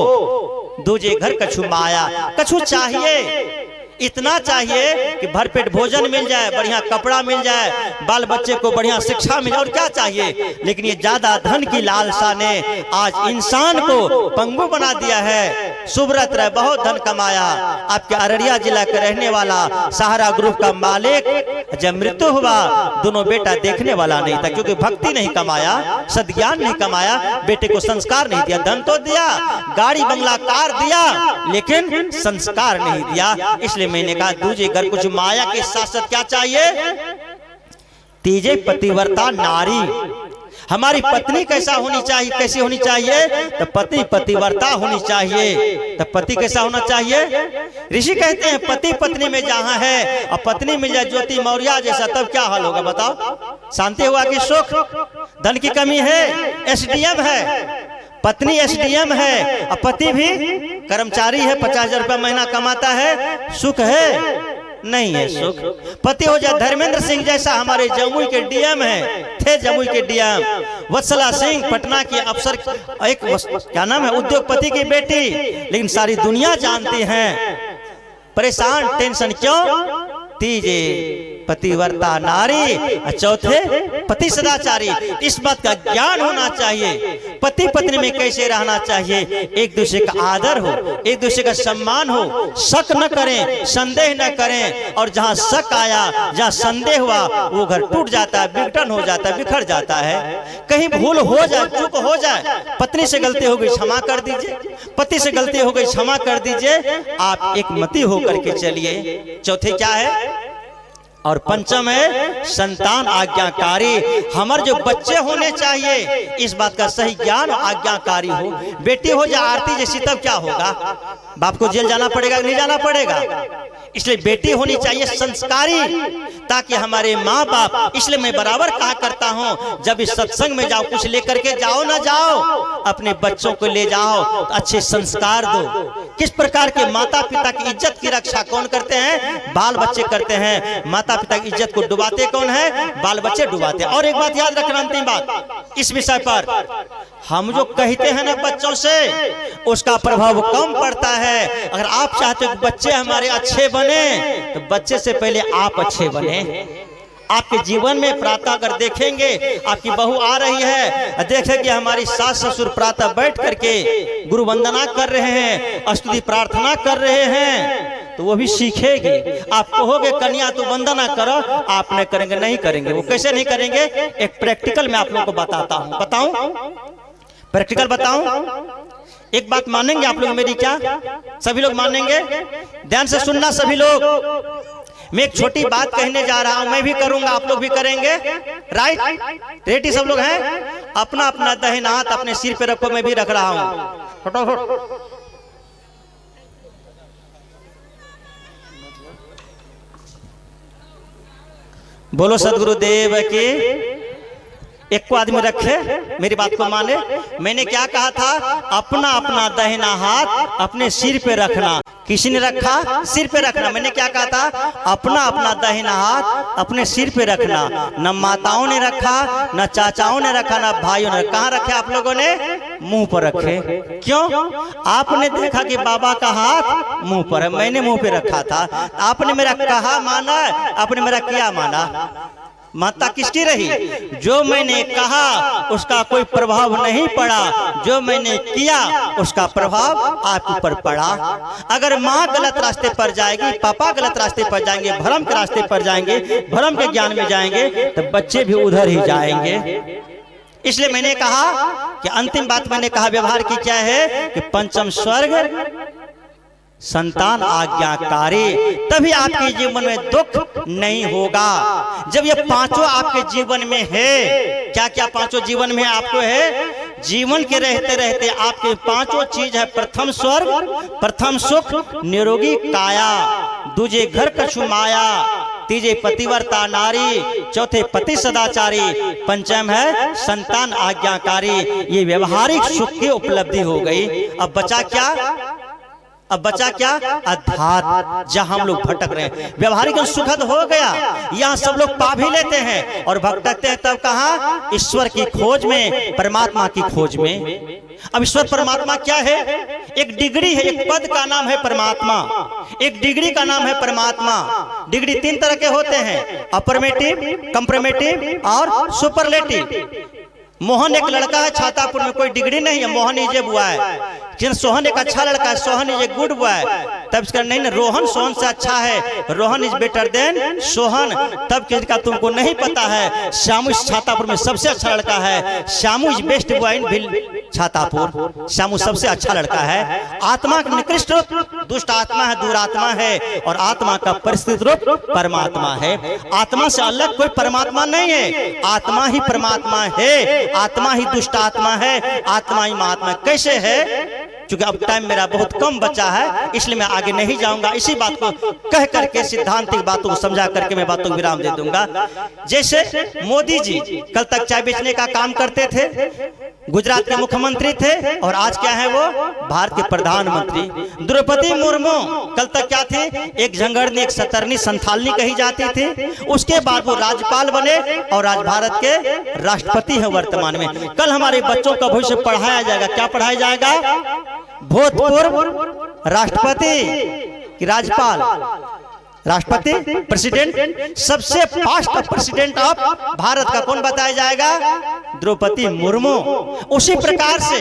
दूजे घर कछु माया, कछु चाहिए, इतना चाहिए कि भरपेट भोजन मिल जाए, बढ़िया कपड़ा मिल जाए, बाल बच्चे को बढ़िया शिक्षा मिले, और क्या चाहिए। लेकिन ये ज्यादा धन की लालसा ने आज इंसान को पंगु बना दिया है। सुब्रत रहे बहुत धन कमाया, आपके अररिया जिला का रहने वाला, सहारा ग्रुप का मालिक, जब मृत्यु हुआ दोनों बेटा देखने वाला नहीं था, क्योंकि भक्ति नहीं कमाया, सद्ज्ञान नहीं कमाया, बेटे को संस्कार नहीं दिया। धन तो दिया, गाड़ी बंगला कार दिया, लेकिन संस्कार नहीं दिया। इसलिए मैंने कहा दूजे घर कुछ माया के साथ साथ क्या चाहिए? तीजे पतिव्रता नारी। हमारी पत्नी कैसा होनी चाहिए, कैसी होनी चाहिए? तो पति पतिव्रता होनी चाहिए। तो पति कैसा होना चाहिए? ऋषि कहते हैं पति पत्नी में जहां है और पत्नी मिल जाए ज्योति मौर्य जैसा, तब क्या हाल होगा बताओ? शांति हुआ कि सुख? धन की कमी है, एसडीएम है, पत्नी एसडीएम है और पति भी कर्मचारी है, 50,000 रुपया महीना कमाता है, सुख है। नहीं है सुख। पति हो जाए धर्मेंद्र सिंह जैसा, हमारे जमुई के डीएम थे जमुई के डीएम वत्सला सिंह, पटना की अफसर, एक क्या नाम है, उद्योगपति की बेटी, लेकिन सारी दुनिया जानती है। परेशान, टेंशन क्यों? तीजे पतिव्रता नारी, चौथे पति सदाचारी। इस बात का ज्ञान होना चाहिए, पति पत्नी में कैसे रहना चाहिए, एक दूसरे का आदर हो, एक दूसरे का सम्मान हो, शक न करें, संदेह न करें। और जहां शक आया, जहां संदेह हुआ, वो घर टूट जाता है, विघटन हो जाता है, बिखर जाता है। कहीं भूल हो जाए, चूक हो जाए, पत्नी से गलती हो गई क्षमा कर दीजिए, पति से गलती हो गई क्षमा कर दीजिए, आप एक मति होकर के चलिए। चौथे क्या है? और पंचम है संतान आज्ञाकारी। हमारे जो बच्चे होने चाहिए, इस बात का सही ज्ञान और आज्ञाकारी हो। बेटी हो जाए आरती जैसी, तब क्या होगा? बाप को जेल जाना पड़ेगा, नहीं जाना पड़ेगा? इसलिए बेटी होनी चाहिए संस्कारी, ताकि हमारे माँ बाप, इसलिए मैं बराबर कहा करता हूँ, जब इस सत्संग में जाओ, कुछ लेकर के जाओ ना जाओ, अपने बच्चों को ले जाओ, तो अच्छे संस्कार दो। किस प्रकार के माता पिता की इज्जत की रक्षा कौन करते हैं? बाल बच्चे करते हैं। माता पिता की इज्जत को डुबाते कौन है? बाल बच्चे डुबाते हैं। और एक बात याद रखना, अंतिम बात इस विषय पर, हम जो कहते हैं ना बच्चों से, उसका प्रभाव कम पड़ता है। अगर आप चाहते हो कि बच्चे हमारे अच्छे बने, तो बच्चे से पहले आप अच्छे बने। आपके जीवन में प्रातः अगर देखेंगे, आपकी बहू आ रही है, देखेंगे हमारी सास ससुर प्रातः बैठ करके गुरु वंदना कर रहे हैं, स्तुति प्रार्थना कर रहे हैं, तो वो भी सीखेगी। आप कहोगे कन्या तो वंदना करो, आप नहीं करेंगे, नहीं करेंगे। वो कैसे नहीं करेंगे? एक प्रैक्टिकल मैं आप लोगों को बताता हूँ। बताऊं? प्रैक्टिकल बताऊं? एक बात मानेंगे आप लोग मेरी? क्या सभी लोग मानेंगे? ध्यान से सुनना सभी लोग। मैं एक छोटी बात कहने जा रहा हूं, मैं भी करूंगा, आप लोग भी करेंगे। राइट? रेडी सब लोग हैं? अपना अपना दाहिना हाथ अपने सिर पे रखो, मैं भी रख रहा हूं। फटाफट बोलो सदगुरुदेव की। एक को आदमी रखे, मेरी बात को माने। मैंने क्या कहा था? अपना अपना दाहिना हाथ अपने सिर पे रखना। किसी ने रखा? सिर पे रखना। मैंने क्या कहा था? अपना अपना दाहिना हाथ अपने सिर पे रखना। न माताओं ने रखा, न चाचाओं ने रखा, न भाइयों ने। कहाँ रखे आप लोगों ने? मुंह पर रखे। क्यों? आपने देखा कि बाबा का हाथ मुंह पर है, मैंने मुंह पे रखा था। आपने मेरा कहा माना, आपने मेरा किया माना। माता किसकी रही? जो मैंने कहा उसका कोई प्रभाव नहीं पड़ा, जो मैंने किया उसका प्रभाव आपके ऊपर पड़ा। अगर माँ गलत रास्ते पर जाएगी, पापा गलत रास्ते पर जाएंगे, भ्रम के रास्ते पर जाएंगे, भ्रम के ज्ञान में जाएंगे, तो बच्चे भी उधर ही जाएंगे। इसलिए मैंने कहा कि अंतिम बात मैंने कहा व्यवहार की क्या है कि पंचम स्वर्ग संतान आज्ञाकारी, तभी आपके जीवन में दुख नहीं होगा। जब ये पांचों आपके जीवन में है, क्या क्या पांचों जीवन में आपको है? जीवन के रहते रहते आपके पांचों चीज है। प्रथम स्वर्ग, प्रथम सुख निरोगी काया, दूजे घर कछु माया, तीजे पतिव्रता नारी, चौथे पति सदाचारी, पंचम है संतान आज्ञाकारी। ये व्यवहारिक सुख की उपलब्धि हो गई। अब बचा क्या? अब बचा क्या? अध्यात्म, जहां हम लोग भटक रहे हैं। व्यवहारिक सुखद हो गया, यहाँ सब लोग पा भी लेते हैं और भटकते हैं। तब कहाँ? ईश्वर की खोज में, परमात्मा की खोज में। अब ईश्वर परमात्मा क्या है? एक डिग्री है, एक पद का नाम है परमात्मा, एक डिग्री का नाम है परमात्मा। डिग्री तीन तरह के होते हैं, अफर्मेटिव, कंप्रीमेटिव और सुपरलेटिव। मोहन एक लड़का है छातापुर में, कोई डिग्री नहीं है, Mohan is a boy. Sohan एक अच्छा लड़का है, Sohan is a good boy. तब इसका नहीं, रोहन सोहन से अच्छा है, Rohan is better than Sohan. तब किसका तुमको नहीं पता है? श्यामू इस छातापुर में सबसे अच्छा लड़का है, Shyamu is best boy in Chhatapur. Shyamu सबसे अच्छा लड़का है। आत्मा का निकृष्ट रूप दुष्ट आत्मा है, दुरात्मा है, और आत्मा का परिस्थित रूप परमात्मा है। आत्मा से अलग कोई परमात्मा नहीं है, आत्मा ही परमात्मा है, आत्मा ही दुष्ट आत्मा है, आत्मा ही महात्मा। कैसे है? क्योंकि अब टाइम मेरा बहुत कम बचा है, इसलिए मैं आगे नहीं जाऊंगा। इसी बात को कह करके सिद्धांतिक बातों को समझा करके मैं बातों को विराम दे दूंगा। जैसे मोदी जी कल तक चाय बेचने का काम करते थे, गुजरात के मुख्यमंत्री थे और आज क्या है वो भारत के प्रधानमंत्री। द्रौपदी मुर्मू कल तक क्या थे, एक झंगड़नी, एक सतरनी, संथालनी कही जाती थी। उसके बाद वो राज्यपाल बने और आज भारत के राष्ट्रपति हैं वर्तमान में। कल हमारे बच्चों का भविष्य पढ़ाया जाएगा, क्या पढ़ाया जाएगा, भूतपूर्व राष्ट्रपति कि राज्यपाल, राष्ट्रपति, प्रेसिडेंट, सबसे फास्ट प्रेसिडेंट ऑफ भारत का कौन बताया जाएगा, द्रौपदी मुर्मू। उसी प्रकार से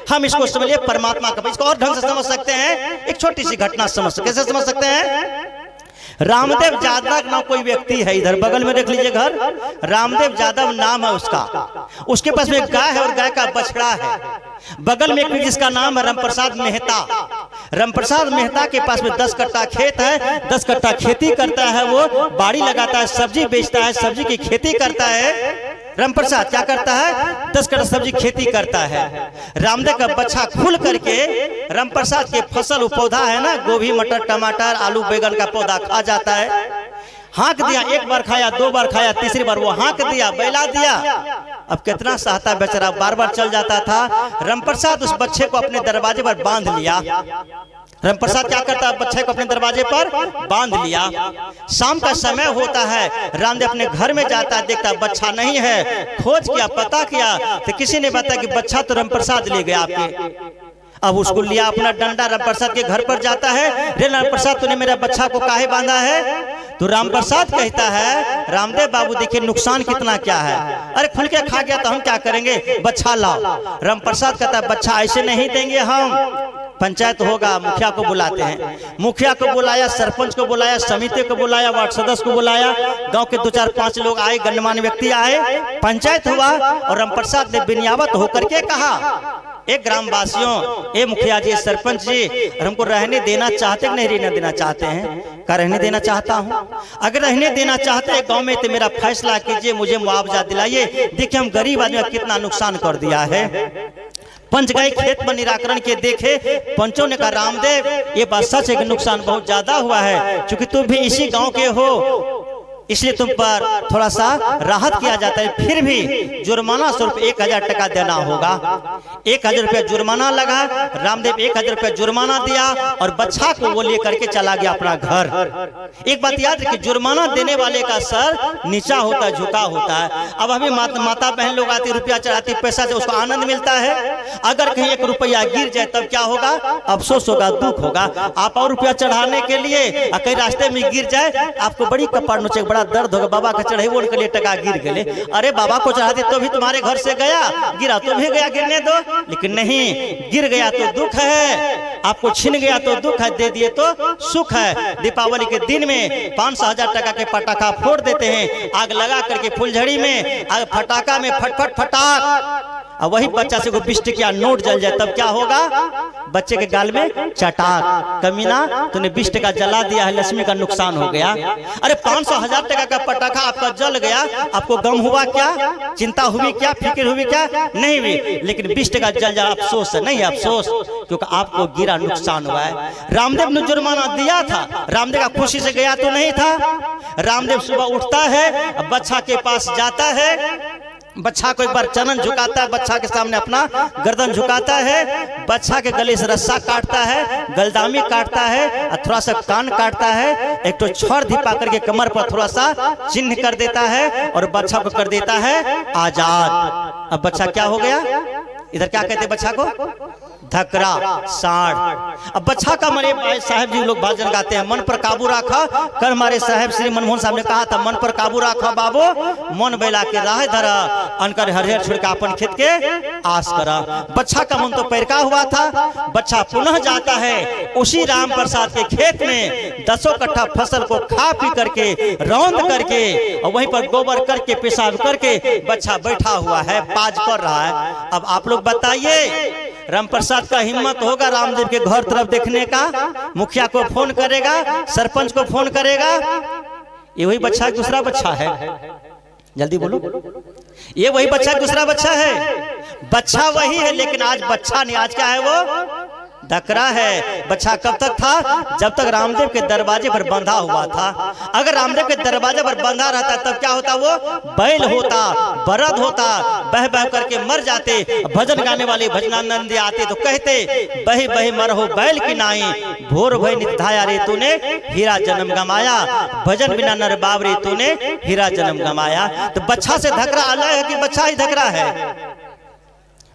हम इसको समझिए परमात्मा का, इसको और ढंग से समझ सकते हैं। एक छोटी सी घटना समझ सकते, कैसे समझ सकते हैं। रामदेव यादव नाम कोई व्यक्ति है, इधर बगल में देख लीजिए घर, रामदेव यादव नाम है उसका। उसके पास में गाय है और गाय का बछड़ा है। बगल में एक जिसका नाम है रामप्रसाद मेहता। रामप्रसाद मेहता के पास में 10 कट्टा खेत है, 10 कट्टा खेती करता है, वो बाड़ी लगाता है, सब्जी बेचता है, सब्जी की खेती करता है। रामप्रसाद क्या करता है, 10 कट्टा सब्जी खेती करता है। रामदेव का बच्चा खुल करके रामप्रसाद के फसल पौधा है ना, गोभी, मटर, टमाटर, आलू, बैगन का पौधा खा जाता है। हाँक दिया, एक बार खाया, 2 बार खाया, तीसरी बार वो हाँक दिया, बैला दिया। अब कितना सहता बेचारा, बार बार चल जाता था। रामप्रसाद उस बच्चे को अपने दरवाजे पर बांध लिया। रामप्रसाद क्या करता है, बच्चे को अपने दरवाजे पर बांध लिया। शाम का समय होता है, रामदेव अपने घर में जाता है, देखता बच्चा नहीं है। खोज किया, पता किया तो किसी ने बताया कि बच्चा तो रामप्रसाद ले गया आपके। अब उसको लिया, अपना डंडा रामप्रसाद के घर पर जाता है। रे रामप्रसाद, तूने मेरा बच्चा को काहे बांधा है। तो रामप्रसाद कहता है, रामदेव बाबू देखिए नुकसान कितना क्या है, अरे खुल के खा गया तो हम क्या करेंगे, बच्चा लाओ। रामप्रसाद कहता है, बच्चा ऐसे नहीं देंगे हम, पंचायत होगा, मुखिया को बुलाते हैं। मुखिया को बुलाया, सरपंच को बुलाया, समिति को बुलाया, वार्ड सदस्य को बुलाया, गांव के 2-4-5 लोग आए, गणमान्य व्यक्ति आए, पंचायत हुआ। और रामप्रसाद ने बिनियावत होकर के कहा, एक ग्रामवासियों, ए मुखिया जी, सरपंच जी, हमको रहने देना चाहते कि नहीं रहने देना चाहते हैं। का रहने देना चाहता हूँ। अगर रहने देना चाहते हैं गांव में तो मेरा फैसला कीजिए, मुझे मुआवजा दिलाइए। देखिए हम गरीब आदमी का कितना नुकसान कर दिया है। पंच गए खेत पर निराकरण के देखे, पंचों ने कहा, रामदेव ये बात सच है कि नुकसान बहुत ज्यादा हुआ है, क्योंकि तुम भी इसी गांव के हो, इसलिए तुम पर थोड़ा सा राहत किया जाता है। फिर भी जुर्माना स्वरूप 1000 टका देना होगा। 1000 रुपया जुर्माना लगा। रामदेव 1000 रुपया जुर्माना दिया और बच्चा को वो लेकर के चला गया अपना घर। एक बात याद रखिए, जुर्माना देने वाले का सर नीचा होता है, झुका होता है। अब अभी माता बहन लोग आती, रुपया चढ़ाती, पैसा से उसको आनंद मिलता है। अगर कहीं 1 रुपया गिर जाए तब क्या होगा, अफसोस होगा, दुख होगा। आप और रुपया चढ़ाने के लिए कहीं रास्ते में गिर जाए, आपको बड़ी कपाड़ नोचे, बड़ा दर्द होगा। बाबा का चढ़े वो उनके लिए टका गिर गए, अरे बाबा को चढ़ा दे तो भी तुम्हारे घर से गया, गिरा तो भी गया, गिरने दो। लेकिन नहीं, गिर गया तो दुख है, आपको छिन गया तो दुख है, दे दिए तो सुख है। दीपावली के दिन में 500-1000 टका के पटाखा फोड़ देते हैं, आग लगा करके फुलझड़ी में, आग फटाखा में फटफट फटाक, और वही बच्चा से 20 टकिया नोट जल जाए तब क्या होगा, बच्चे के गाल में चटाक, कमीना तूने 20 टका जला दिया है, लक्ष्मी का नुकसान हो गया। अरे 500-1000 टका का पटाखा आपका जल गया, आपको गम हुआ क्या, चिंता हुई क्या, फिक्र हुई क्या, नहीं हुई। लेकिन 20 टका जल जा, अफसोस नहीं, अफसोस क्योंकि आपको गिरा, नुकसान हुआ है। रामदेव ने जुर्माना दिया था, रामदेव का खुशी से गया तो नहीं था। रामदेव सुबह उठता है, बच्चा के पास जाता है, बच्चा को एक बार चरण झुकाता है, बच्चा के सामने अपना गर्दन झुकाता है, बच्चा के गले से रस्सा काटता है, गलदामी काटता है, थोड़ा सा कान काटता है, एक तो छड़ धिपा करके कमर पर थोड़ा सा चिन्ह कर देता है और बच्चा को कर देता है आजाद। अब बच्चा क्या हो गया, इधर क्या कहते बच्चा को, धकरा साढ़। अब बच्चा का मरे साहब जी लोग भजन गाते हैं, मन पर काबू रखा कर, हमारे साहब श्री मनमोहन साहब ने कहा था, मन पर काबू रखा बाबू, मन बैला के राह धरा, अनकर हरिहर छोड़ के अपन खेत के आस करा। बच्चा का मन तो पैरका हुआ था। बच्चा पुनः जाता है उसी राम प्रसाद के खेत में, 10 कट्ठा फसल को खा पी करके, रौंद करके, और वहीं पर गोबर करके, पेशाब करके बच्चा बैठा हुआ है, पाज कर रहा है। अब आप लोग बताइए, रामप्रसाद का हिम्मत होगा रामदेव के घर तरफ देखने का, मुखिया को फोन करेगा, सरपंच को फोन करेगा। ये वही बच्चा दूसरा बच्चा है, जल्दी बोलो, ये वही बच्चा दूसरा बच्चा है, बच्चा वही है, लेकिन आज बच्चा नहीं, आज क्या है वो धकरा है। बच्चा कब तक था? जब तक रामदेव के दरवाजे पर बंधा हुआ था। अगर रामदेव के दरवाजे पर बंधा रहता तब क्या होता? वो बैल होता, बरद होता, बह बह करके मर जाते। भजन गाने वाले भजनानंदी आते तो कहते बही बही मर हो बैल की नाई, भोर भय निधाया रे तूने हीरा जन्म गमाया, भजन बिना नर बाब रे तूने हीरा जन्म गमाया। तो बच्चा से धकरा अलग है कि बच्चा ही धकरा है?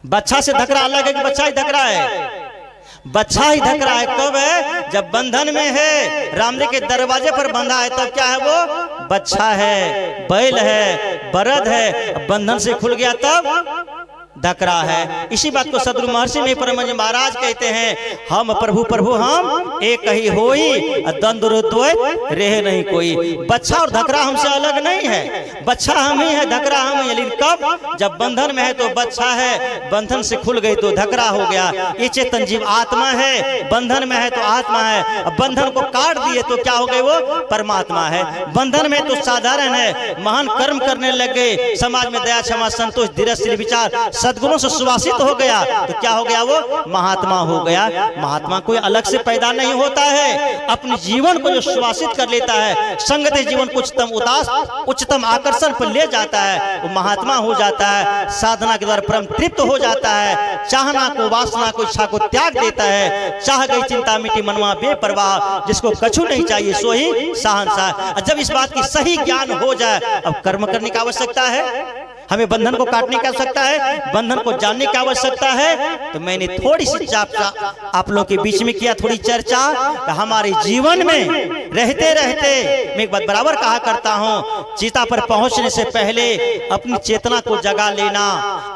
बच्चा से धकरा अलग है कि बच्चा ही धकरा है? बच्चा ही धकरा है। कब है? जब बंधन में है, रामदेव के दरवाजे पर बंधा है, तब क्या है? वो बच्चा है, बैल है, बरद है। बंधन से खुल गया तब धकरा है। इसी बात को सदगुरु महर्षि में परमहंस महाराज कहते हैं, हम प्रभु प्रभु हम एक ही होई, द्वंद्व द्वैत रहे नहीं कोई। बच्चा और धकरा हमसे अलग नहीं है। बच्चा हम ही है, धकरा हम ही। लेकिन कब? जब बंधन में है तो बच्चा है, बंधन से खुल गई तो धकरा हो गया। ये चेतन जीव आत्मा है, बंधन में है तो आत्मा है। अब बंधन को काट दिए तो क्या हो गए? वो परमात्मा है। बंधन में तो साधारण है, महान कर्म करने लग गए, समाज में दया क्षमा संतोष धीरजशील विचार सद्गुणों से सुवासित हो गया तो क्या हो गया? वो महात्मा हो गया। महात्मा कोई अलग से पैदा नहीं होता है, अपने जीवन को जो सुवासित कर लेता है, संगत जीवन को उच्चतम आकर्षण पर ले जाता है, वो महात्मा हो जाता है। साधना के द्वारा परम तृप्त हो जाता है, चाहना को वासना को इच्छा को त्याग देता है। चाह गई चिंता मिटी मनवा बेपरवाह, जिसको कछु नहीं चाहिए सो ही शहंशाह। जब इस बात की सही ज्ञान हो जाए, अब कर्म करने की आवश्यकता है। हमें बंधन को काटने की आवश्यकता है, बंधन को जानने की आवश्यकता है। तो मैंने थोड़ी सी आप लोगों के बीच में किया थोड़ी चर्चा। हमारे जीवन में रहते रहते मैं एक बात बराबर कहा करता हूँ, चिता पर पहुंचने से पहले अपनी चेतना को जगा लेना,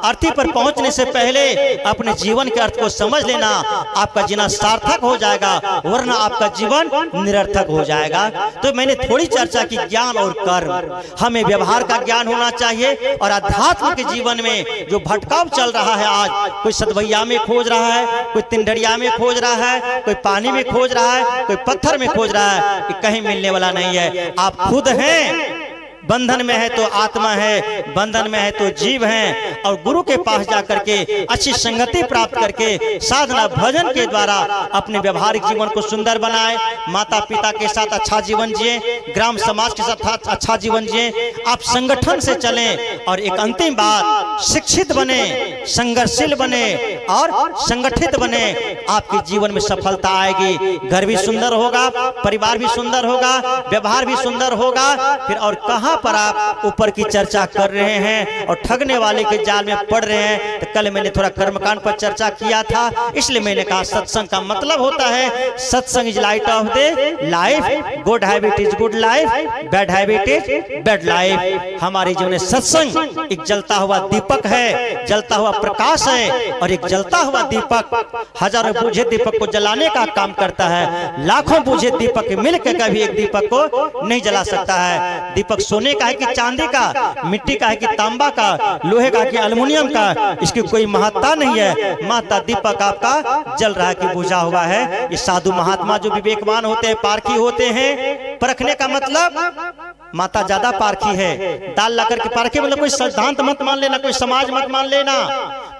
अर्थी पर पहुंचने से पहले अपने जीवन के अर्थ को समझ लेना। आपका जीना सार्थक हो जाएगा, वरना आपका जीवन निरर्थक हो जाएगा। तो मैंने थोड़ी चर्चा की ज्ञान और कर्म। हमें व्यवहार का ज्ञान होना चाहिए, और अध्यात्म के जीवन में जो भटकाव चल रहा है आज, कोई सतभैया में खोज रहा है, कोई तिंडरिया में खोज रहा है, कोई पानी में खोज रहा है, कोई पत्थर में खोज रहा है, कि कहीं मिलने वाला नहीं है। आप खुद हैं। बंधन में है तो आत्मा है, बंधन में है तो जीव है। और गुरु के पास जाकर के अच्छी संगति प्राप्त करके साधना भजन के द्वारा अपने व्यवहारिक जीवन को सुंदर बनाए, माता पिता के साथ अच्छा जीवन जिए, ग्राम समाज के साथ अच्छा जीवन जिए। आप संगठन से चलें, और एक अंतिम बात, शिक्षित बने, संघर्षशील बने और संगठित बने। आपके जीवन में सफलता आएगी, घर भी सुंदर होगा, परिवार भी सुंदर होगा, व्यवहार भी सुंदर होगा। फिर और कहाँ पर आप ऊपर की चर्चा कर रहे हैं और ठगने वाले के जाल में पड़ रहे हैं। तो कल मैंने थोड़ा कर्मकांड पर चर्चा किया था, इसलिए मैंने कहा सत्संग का मतलब होता है, सत्संग is light of the life, good habit is good life, bad habit is bad life. हमारे जीवन में सत्संग एक जलता हुआ दीपक है, जलता हुआ प्रकाश है। और एक जलता हुआ दीपक हजारों बूझे दीपक को जलाने का काम करता है। लाखों बूझे दीपक मिलकर कभी एक दीपक को नहीं जला सकता है। दीपक सोने का है कि चांदी का, मिट्टी का है कि तांबा का, लोहे का कि एल्युमिनियम का, इसकी कोई महत्ता नहीं है। महत्ता दीपक आपका जल रहा है कि बुझा हुआ है। ये साधु महात्मा जो विवेकवान होते हैं, पारखी होते हैं। परखने का मतलब, माता ज्यादा पारखी है, दाल ला करके पारखे, मतलब कोई सिद्धांत मत मान लेना, कोई समाज मत मान लेना।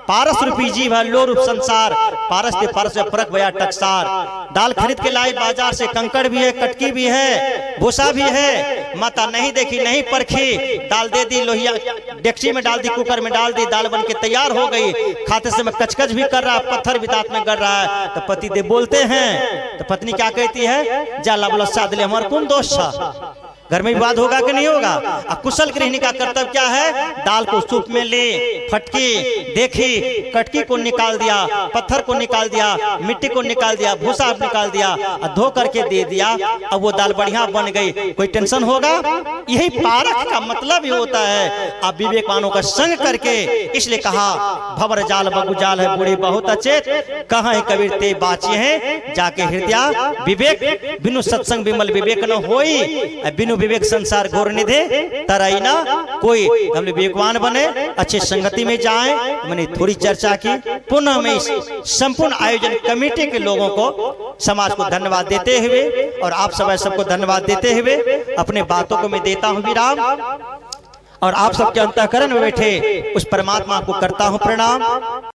पारस रूपी जीव है, लो रूप संसार, पारस के पारस में परख भया टकसार। दाल खरीद के लाई बाजार से, कंकड़ भी है, कटकी भी है, भूसा भी है। माता नहीं देखी, नहीं परखी, दाल दे दी, लोहिया डेक्ची में डाल दी, कुकर में डाल दी, दाल बन के तैयार हो गई। खाते से मैं कचकच भी कर रहा, पत्थर भी दांत में गड़ रहा है। तो पति देव बोलते हैं, तो पत्नी क्या कहती है? जाला बोला सादले हमार कौन दोष था। घर में विवाद होगा कि नहीं होगा? अब कुशल गृहिणी का कर्तव्य क्या है? दाल को सूप में ले, फटकी देखी, कटकी को निकाल दिया, पत्थर को निकाल दिया, मिट्टी को निकाल दिया, भूसा निकाल दिया, धो करके दे दिया। अब वो दाल बढ़िया बन गई, कोई टेंशन होगा? यही पारख का मतलब ही होता है। आप विवेकवानों का संग करके, इसलिए कहा भंवर जाल बगु जाल है, बूढ़े बहुत अचेत, कहाँ कबीर ते बाचे हैं जाके हृदय विवेक। बिनु सत्संग विमल विवेक न होई, बिनु विवेक संसार घोर निधे तरई ना कोई। हम विवेकवान बने, अच्छे संगति में जाएं। मैंने थोड़ी चर्चा की। पुनः मैं इस संपूर्ण आयोजन कमेटी के लोगों को, समाज को धन्यवाद देते हुए, और आप सबको धन्यवाद देते हुए अपने बातों को मैं देता हूं विराम, और आप सबके अंतःकरण में बैठे उस परमात्मा को करता हूं प्रणाम।